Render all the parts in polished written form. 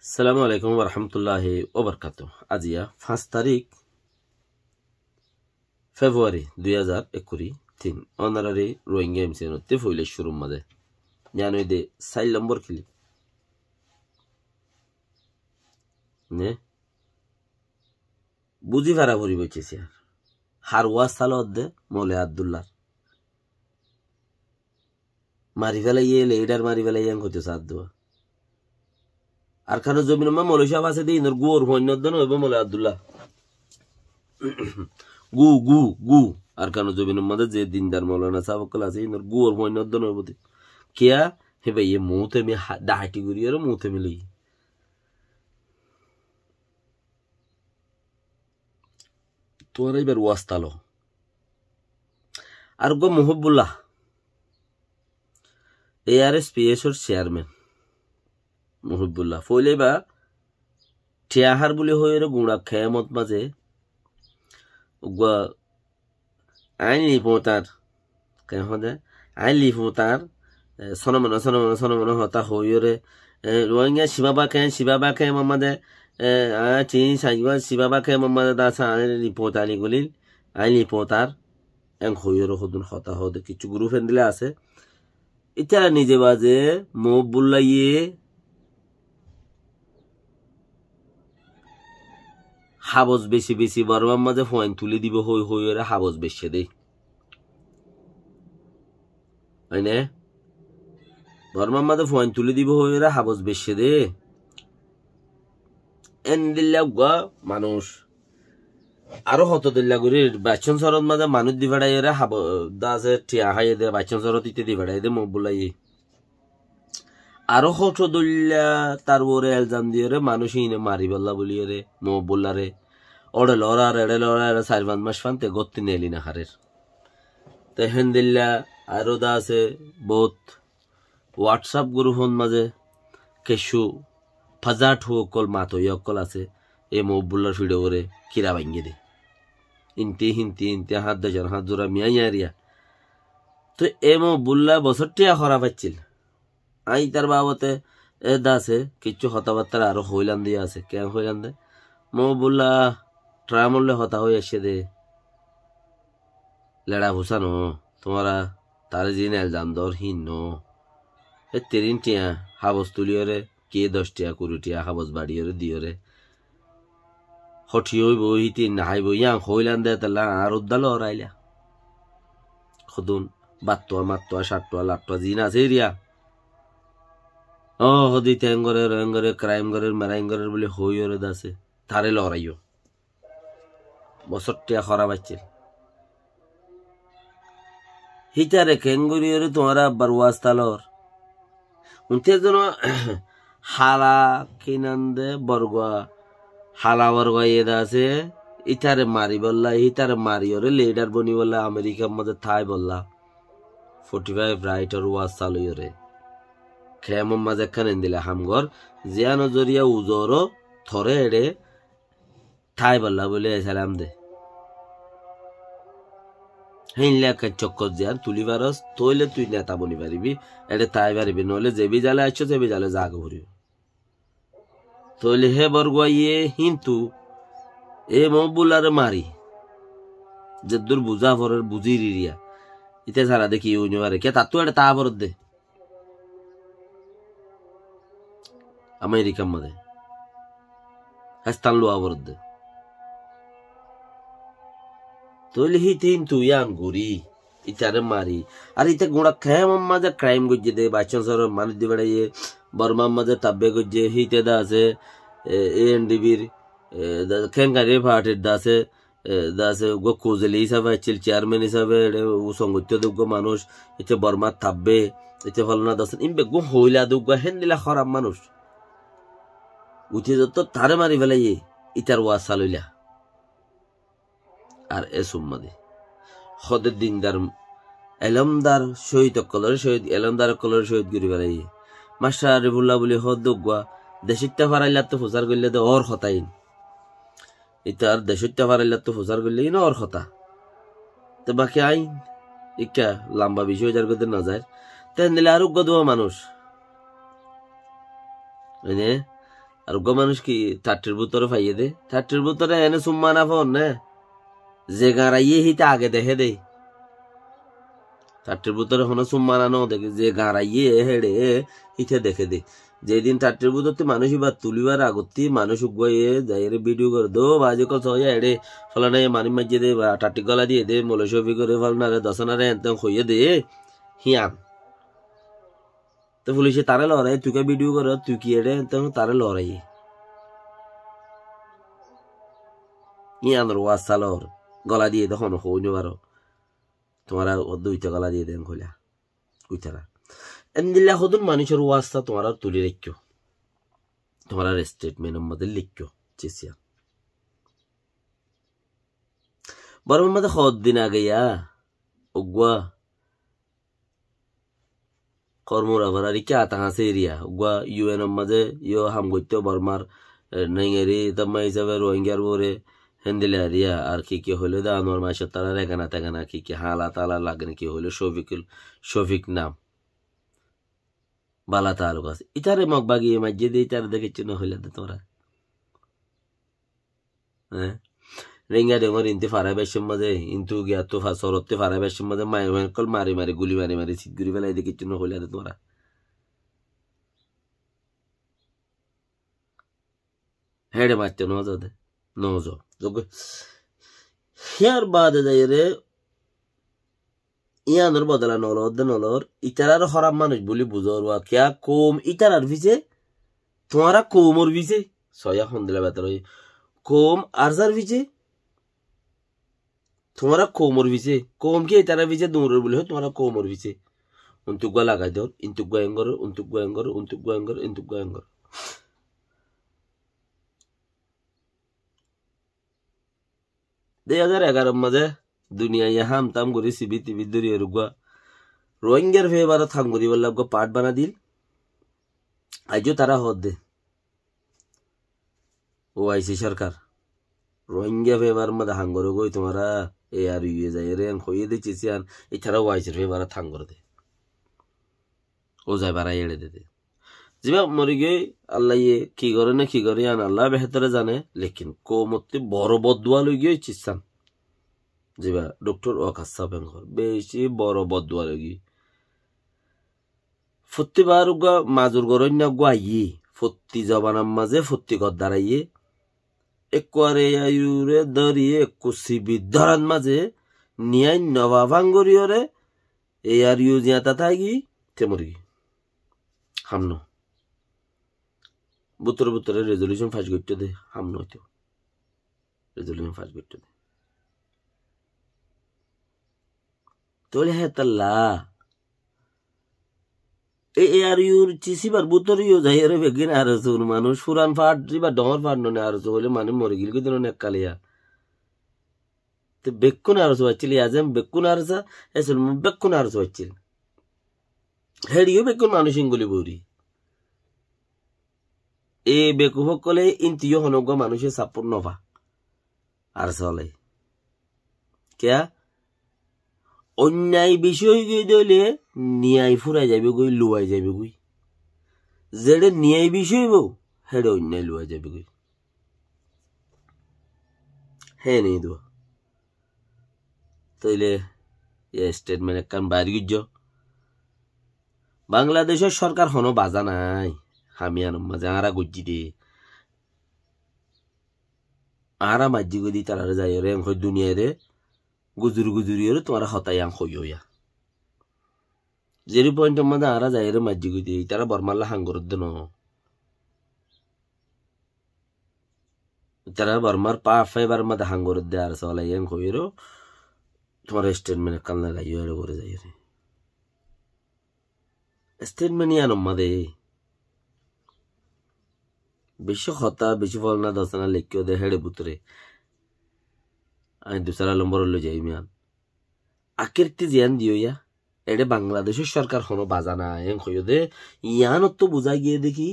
আসসালামু আলাইকুম ওয়া রাহমাতুল্লাহি ওয়া বারাকাতুহু। আজিয়া 5 তারিখ ফেব্রুয়ারি 2021 অনারারি রোহিঙ্গা এমসি নতে ফইলে শুরু মাদে জানোই দে 4 নম্বর ক্লিপ নে বুঝি ভাড়া ভরি বইছে আর হারওয়া সালত দে মৌলে আব্দুল্লাহ মারি ফেলাইয়ে লিডার মারি ফেলাইয়ে কইতে সাদ দোয়া আর খানো জমিন মা মৌলভী সাহেব আছে দিন গুর হইনদন হইব মৌলে আব্দুল্লাহ গু গু গু আর খানো জমিন মধ্যে যে দিনদার মৌলানা সাহেব কল আছে ইনর গুর হইনদন হইব দি কিয়া হে ভাই এ মুতে মি ডাহাটি করি আর মুতে মিলি তোর এবার ওয়াস্তালো আর গো মুহিবুল্লাহ ARSPS এর চেয়ারম্যান মুহিবুল্লাহ ফইলে বা টিয়াহার বলে হইরে গুণা খেয়ামত মাঝে আইন লিপোতার কেন দে আইন লিপোতার সনমন হতা হইরে রোহিঙ্গা শিবাবা কে মামাদে চিন সাইবা শিবাবা কে মামাদে দাসা আইন লিপোতালি গলিল আইন লিপোতার এং হইরে হদুন হতা হদে কিছু গ্রুপ এন্দিলে আছে ইতারা নিজে বাজে মুহিবুল্লাহ ইয়ে হাবজ বেশি বেশি বর্মার মাঝে ফোন তুলে দিব হই হই ওরা হাবজ বেশি দেই না বর্মার মাঝে ফোন তুলে দিব হই ওরা হাবজ বেশি দে এন্দিল্লা গা মানুষ আরো হত দিল্লা করে বাচন সরত মাঝে মানুষ দি ভাড়াই এরা হাব দাসে টিয়া হাই দে বাচন সরত ইতে দি ভাড়াই দে মবুলাই আরো হত দিল্লা তার ওরে এলজাম দিয়ে রে মানুষ ইনে মারি বল্লা বলি রে মবুল্লা রে ওড়ে লড়ার এড়ে লড়ার 4-5 মাস ফানতে গত্তি নেলি না হারের তে হেন্দিল্লা আরো দা আছে বহুত হোয়াটসঅ্যাপ গ্রুপন মাঝে কেশু ফাজাট কল মাতো ইয়কল আছে এ মবুল্লার ফিডে ওরে কিরা ভাঙ্গে দে ইনতে হাত দেজন হাত জোড়া মিয়াইয়া তো এ মবুল্লা বছরটিয়া খরা পাচ্ছিল আই তার বাবতে এ দাসে কিছু হতাবার্তার আরো হইলান দিয়ে আছে কেন হইলান দে মবুল্লা ট্রামলে হতা হয়ে এসে দে লেড়া ভুসানো তোমারা তার জিন এলজাম দর হিন এ 3 টিয়া হাবস তুলিওরে কে 10 টিয়া 20 টিয়া হাবস বাড়িওরে দিওরে হঠি হইব হিতি নাহাইব ইয়াং হইলান দে তালা আর উদ্দাল রাইলা খুদুন বাত্তোয়া মাত্তোয়া সাতটোয়া লাটটোয়া জিন আছে রিয়া ও হদি তেঙ্গরে ক্রাইম করে মেরাইম করে বলে হইওরে দাসে তারে লড়াইও বছরটিয়া খরা বাচ্চে হিতারে কেঙ্গুরিওরে তোমারা আব্বার ওয়াস্তালর উনতে যেন হালা কিনান্দে বর্গা হালা বর্গা এদা আছে ইতারে মারি বললা ইতারে মারিওরে লিডার বনি বললা আমেরিকার মধ্যে থাই বললা 45 রাইটার ওয়াস্তালইরে খেমম মাঝে খানেন দিলে হামগর জিয়ানো জরিয়া উজোরো থরে এড়ে থাই বললা বলে সালাম দে হিনলে চক্কর জিয়ার তুলি পারস তৈলে তুই নেতা বনি পারিবি এড়ে তাই পারিবি নইলে যেবি জালে আসছো যেবি জালে জাগ ভরিব তৈলে হে বর্গুয়া ইয়ে হিন্তু এ মবুলারে মারি যে দূর বুঝা ভরের বুঝি রিয়া ইতে সারা দেখি ইউনিভারে কে তাতু এড়ে তা ভরত দে আমেরিকার মধ্যে হাস্তান লোয়া ভরত দে তৈলে হিতে হিন্তু ইয়াং গুরি ইতারে মারি আর ইতে গুড়া খেয়ে মাঝে ক্রাইম গজ্জে দে বাচ্চন সর মানুষ দি বেড়াইয়ে বর্মার মাঝে তাব্বে গজ্জে হিতে দা আছে ANDB'র খেঙ্গারে পার্টির দাসে গো কোজেলি হিসাবে আছিল চেয়ারম্যান হিসাবে সংগঠিত যোগ্য মানুষ ইতে বর্মার থাকবে ইতে ফলনা দাস ইমবে গো হইলা দুগ্গ হেন্দিলা খারাপ মানুষ উঠে যত তারে মারি ফেলাইয়ে ইতার ওয়া সালইলা আর এ সুম্মাদে হদের দিনদার এলমদার শহীদ কলর শহীদ এলমদার কলর শহীদ গিরি ফেলাইয়ে মাস্টার রিবুল্লাহ বলে হদ দুগ্গা দেশিটা ফারাইলা তো ফুসার করলে তো ওর হতাইন ইতার দেশিটা ফারাইলা তো ফুসার করলে ইন ওর হতা তো বাকি আইন ইকা লম্বা বিষয় যার করতে না যায় তেন দিলে আরোগ্য দেওয়া মানুষ আর গো মানুষ কি টাটির ভিতরে পাইয়ে দে টাটির ভিতরে এনে সুম্মা না ফোন না যে গাঁড়াইয়ে হিতে আগে দেখে দে টাটির ভিতরে হনো সুম্মা না দেখে যে গাঁড়াইয়ে হেড়ে হিতে দেখে দে যেদিন টাটির ভিতরে মানুষ এবার তুলিবার আগতি মানুষ উগয়ে যাই ভিডিও করে দো বাজে কত হয় এড়ে ফলানা মানি মাঝে দে টাটি গলা দিয়ে দে মলসবি করে ফলনারে দশনারে একদম হইয়ে দে হিয়াম তো পুলিশে তারে লড়াই তুই ভিডিও কর তুই কি এড়ে তারে লড়াই ইয়ানোর ওয়াসালর গলা দিয়ে তখন হইনি পারো তোমারা দুইটা গলা দিয়ে দেন খোলা কুইতারা এমদিল্লা হদুন মানুষের ওয়াস্তা তোমারা তুলে রেখো তোমারা স্টেটমেন্টের মধ্যে লিখো চেষ্টা বরং মধ্যে হদ দিন আগে উগুয়া কর্মরাভারি কে আতাহাসে এরিয়া উগুয়া ইউএন মাঝে ইয়ো হামগত্য বর্মার নেঙেরি তম্মা হিসাবে রোহিঙ্গার বরে হেন্দিলে এরিয়া আর কি হইলো দা আনোয়ার মাসের তারা রেগানা তেগানা কি হালা তালা লাগেন কি হইলো শফিক নাম বালা তালুক আছে ইটারে মগ বাগিয়ে মাঝে দিয়ে ইটারে দেখেছি না হইলে তোরা হ্যাঁ রেঙ্গা ডেঙ্গর ইনতে ফারা বেশের মাঝে ইন্তু গিয়া তো সরতে ফারা বেশের মাঝে কল মারি গুলি মারি সিট গুলি ফেলাই দেখেছি না হইলে তোরা হেডে মারতে নজর দে নজর হিয়ার বাদে যাই রে ইয়ানোর বদলা নলর ইটারার হরাম মানুষ বলি বুঝর কিয়া কোম ইটারার ভিজে তোমারা কোমর ভিজে সয়া হন্দিলা বেতার কোম আরজার ভিজে তোমারা কোমর ভিজে কোম কি ইটারা ভিজে দৌড়ের বলি তোমারা কোমর ভিজে উন্তুগুয়া লাগাই দেওয়ার ইন্তুগুয়া এঙ্গর 2011 মাঝে দুনিয়া হাম তাম করি সিবি টিভি দরিয়ে রুগুয়া রোহিঙ্গার ফেবার থাম করি বললাম পাট বানা দিল আজও তারা হদ দে ও আইসি সরকার রোহিঙ্গা ফেবার মধ্যে হাঙ্গর গই তোমারা এ আর ইয়ে যাই রে হইয়ে দিচ্ছি আন এছাড়া ও আইসির ফেবার থাম করে দে ও যাই বাড়াই এড়ে দে যা মরি গিয়ে আল্লাহ কি করে আন আল্লাহ বেহতরে জানে লেকিন কোমতে বড় বদুয়া লই গিয়ে চিস্তান যেবা ডক্টর ওয়াকাসা বেঙ্গল বেশি বড় বদুয়া লই গিয়ে প্রতিবার মাজুর গরন্য গুয়াই ফত্তি জবানার মাঝে ফত্তি ঘর দাঁড়াইয়ে একবারে আয়ুরে দরিয়ে কুসি বিদ্যারান মাঝে নিয়াই নবা ভাঙ্গরিয়রে এই আর ইউ জিয়াতা থাকি তেমরি হামনো বুতরে রেজলিউশন ফাঁস করতে দে হামনো হইতো রেজলিউশন ফাঁস করতে দে তোলে হ্যাঁ তাল্লা এই আর ইউর চিসিবার বুতরিও যাই রে বেগিন আর মানুষ পুরান ফাট বা ডর ফাট ননে আর হইলে মানে মরে গিল কিন্তু এক কালিয়া তো বেকুন আর হচ্ছিল আজম বেকুন আর এসল বেকুন আর হচ্ছিল হেডিও বেকুন মানুষ ইঙ্গুলি বৌরি এ বেকুফ কলে ইন্তিও হনগ মানুষের সাপোর্ট নভা আর চলে কেয়া অন্যায় বিষয় গই দলে নিয়াই ফুরাই যাবে গই লুয়াই যাবে গই যেড়ে নিয়াই বিষয় বউ হেড়ে অন্যায় লুয়াই যাবে গই হ্যাঁ নেই দো তইলে স্টেটমেন্ট একখান বাইর গুজ বাংলাদেশের সরকার হনো বাজা নাই হামিয়ান মাঝে আরা গুজি দে আরা মাঝি গদি তারা যাই রে হয় দুনিয়ায় রে গুজুরি তোমার হতাই আং হইয়া যেরি পয়েন্টের মধ্যে আরা যাই রে মাঝি গদি তারা বর্মাল্লা হাঙ্গর দেন তারা বর্মার পা ফাইবার মধ্যে হাঙ্গর দে আর চলাই আং হইরো তোমার স্টেটমেন্ট কালনা গাইও এড়ে করে যাই রে স্টেটমেন্ট ইয়ান মাদে বেশি হতা বেশি ফল না দশনা লেখিও দে হেড়ে বুতরে আমি দুসরা নম্বর লো যাই মিয়ান আকৃতি জিয়ান দিও ইয়া এডে বাংলাদেশের সরকার হনো বাজা না এম কইও দে ইয়ান তো বুঝাই গিয়ে দেখি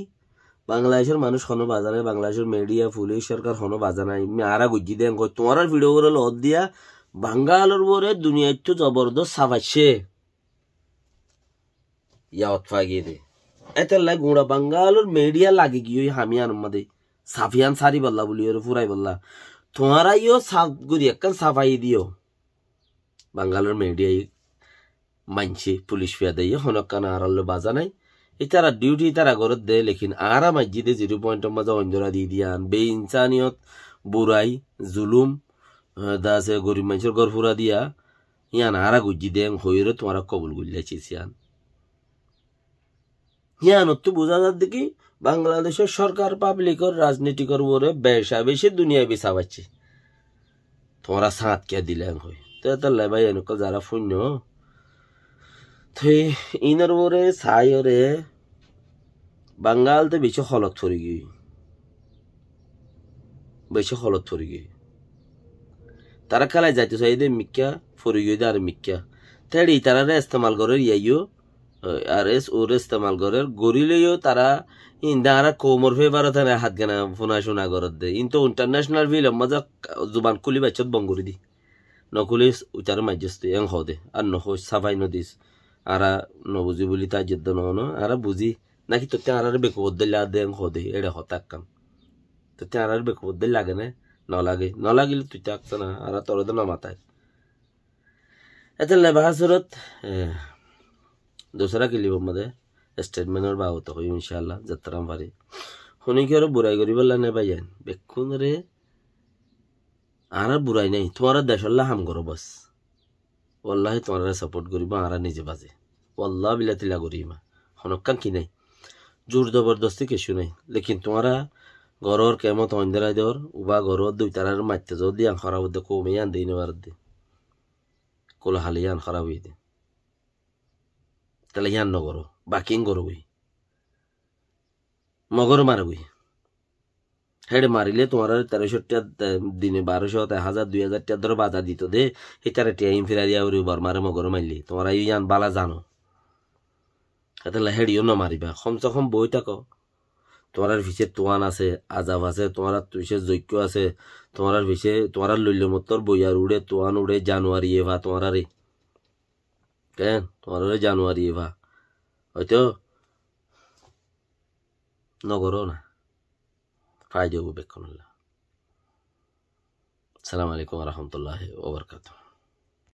বাংলাদেশের মানুষ হনো বাজা নাই বাংলাদেশের মিডিয়া পুলিশ সরকার হনো বাজা নাই আরা গুজি দেন কই তোমার ভিডিও করে লদ দিয়া বাঙ্গালোর বরে দুনিয়ায় তো জবরদস্ত সাবাইছে ইয়া অতফা গিয়ে দে এতেলাই গুড়া বাঙ্গালোর মিডিয়া লাগে গিয়ে হামিয়ান মাদে সাফিয়ান সারি বললা বলি ওরে ফুরাই বললা তোমারা ইও সাফ গুরি একখান সাফাই দিও বাঙ্গালোর মিডিয়াই মানছে পুলিশ ফিয়া দেয় হনকান আড়ালে বাজা নাই তারা ডিউটি তারা ঘরত দে লেকিন আরা মসজিদে 0 পয়েন্টের মাঝে অঞ্জরা দিয়ে দিয়ান বে ইনসানিয়ত বুড়াই জুলুম দাসে গরিব মানুষের ঘর ফুরা দিয়া ইয়ান আরা গুজি দেন হইরে তোমারা কবুল গুলিয়াছিস ইয়ান তো বোঝা যার দেখি বাংলাদেশের সরকার পাবলিকর রাজনীতিকর ওরে বেশা বেশি দুনিয়া বেসা পাচ্ছে তোমরা সাঁত কে দিলেন হই তো লাই এনেক যারা শূন্য ইনার ওরে ছাই ওরে বাঙ্গালতে বেশি হলত ফরি গিয়ে বেশি হলত ফরি গিয়ে তারা খেলায় যাইতে চাই দে মিক্কা ফরি গিয়ে আর মিক্কা তেড়ি তারা ইস্তেমাল করে ইয়াইও আর ওর ইস্তেমাল করে গরিলেও তারা ইন্দারা কোমর ফেভারত হাত গানা ফোনা শোনা করত দে কিন্তু ইন্টারন্যাশনাল ফিল্ম মজা জুবান খুলি বাচ্চত বঙ্গুরি দি নকুলি উচার মাজ্যস্ত এং হদে আর নহ সাফাই নদিস আরা নবুজি বলি তা যুদ্ধ নহন আরা বুঝি নাকি তো আর বেকুবদ্দ দে এং হদে এড়ে হতাক কাম তো আর বেকুবদ্দ লাগে না নলাগে নলাগিলে তুই থাকছ না আর তোর তো নমাতায় এতে লেবাহাসুরত দোসরা কিলিব মধ্যে স্টেটমেন্টর বাবত হই ইনশাআল্লাহ যাত্রাম পারি শুনি কি আর বুড়াই করি বললা নে ভাইয়ান বেক্ষণ রে আর বুড়াই নাই তোমার দেশল্লা হাম করো বস ওল্লাহ তোমার সাপোর্ট করিব আর নিজে বাজে ওল্লাহ বিলাতিলা করিমা হনকান কি নাই জোর জবরদস্তি কিছু নাই লেকিন তোমারা ঘরের কেমত অন্ধেরাই দেওয়ার উবা ঘরের দুই তারার মারতে যাও দিয়ে খারাপ দে কমে আন দিই নেবার দে কোলা হালি আন খারাপ হয়ে দে তাহলে ইয়ান নগরো বাকিং করবই মগর মারবই হেড মারিলে তোমার 1300 দিনে 1200 1000 2000 ধরে বাধা দিত দে এটারে টিয়াইম ফিরাইয়া ওরে বরমারে মগর মারলি তোমরা ইয়ান বালা জানো তাহলে হেডিও ন মারিবা কমসে কম বই থাকো তোমার ভিসে তোয়ান আছে আজাব আছে তোমার তুইসে যজ্ঞ আছে তোমার ভিসে তোমার লইল মতর বইয়ার উড়ে তোয়ান উড়ে জানুয়ারি এভা তোমার রে কেন তোমার জানুয়ারি এভা হয়তো নগরও না ফায়দা হবে বেক্ষণ। আসসালামু আলাইকুম ওয়া রাহমাতুল্লাহি ওয়া বারাকাতুহু।